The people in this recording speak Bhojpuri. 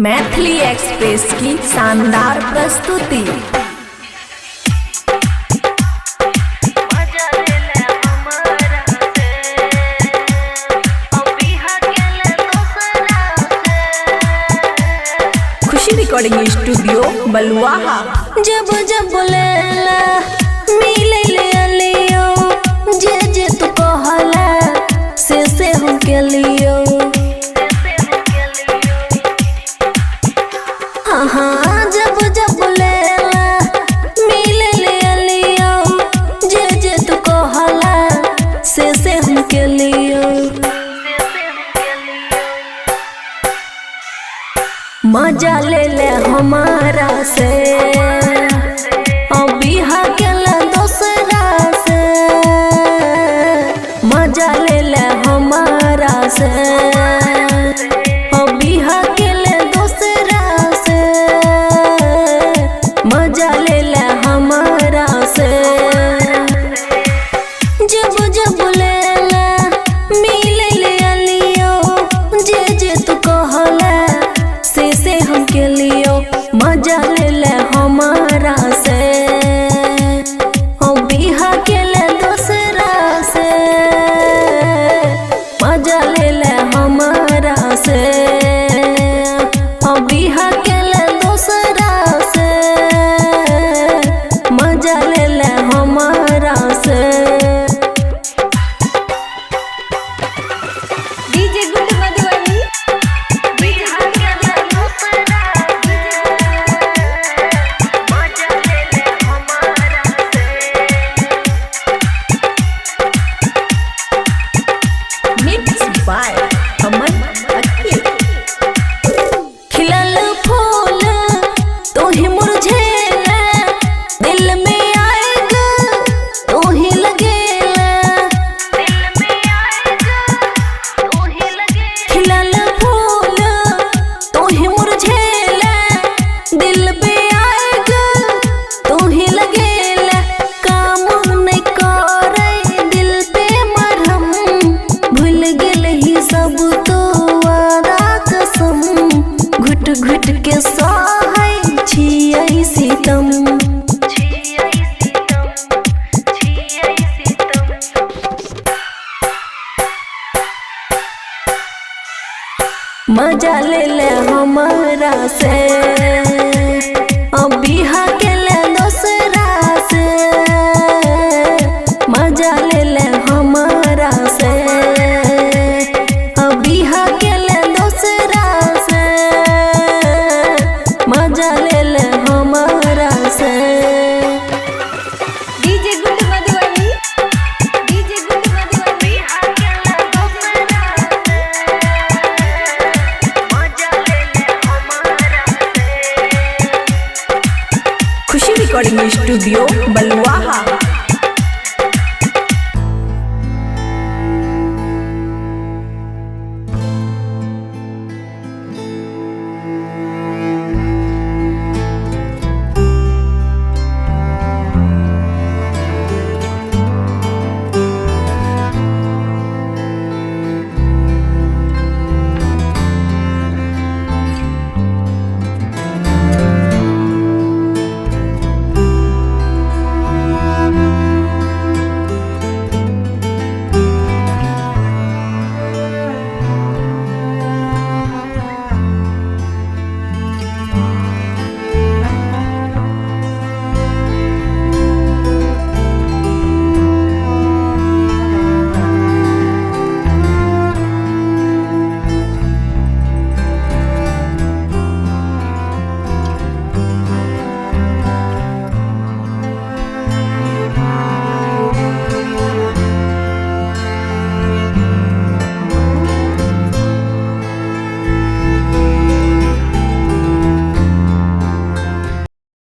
मैथिली एक्सप्रेस की शानदार प्रस्तुति। खुशी रिकॉर्डिंग स्टूडियो बलुआहा। जब जब बोलेला मिले ले लियो, जे जे तू कहला से हम के लियो। हाँ जब जब बोलेला मिले ले लियो, जे जे तू कहला से हम के लियो। मजा ले ले हमारा से बिहा के ले दूसरा से। मजा ले ले हमारा से बिहा के ले दूसरा से। मजा ले ले हमारा से। जब जब बोलेला मिले ले लियो, जे जे तू कहला से हम के लियो। मजा ले ले हमारा से बिहा के ले दूसरा से। मजा ले ले हमारा से बिहा के ले दूसरा से। मजा ले ले हमारा से। डीजे गुड मधुबनी खिलल फूल तू ही मुरझेला, दिल में आएगा तू ही लगेला। खिलल फूल तू ही मुरझेला, दिल पे आएगा तू ही लगेला। काम नहीं करे दिल पे मरहम, भूल गेल ही सब तो वादा कसम। घुट घुट के सहै छियै सितम। मजा ले ले हमारा से बिहा के ले दूसरा से। मजा ले ले हमारा से बिहा के ले दूसरा से। मजा ले ले हमारा से। DJ good Madhubani DJ good Madhubani Khushi recording studio बलुआहा।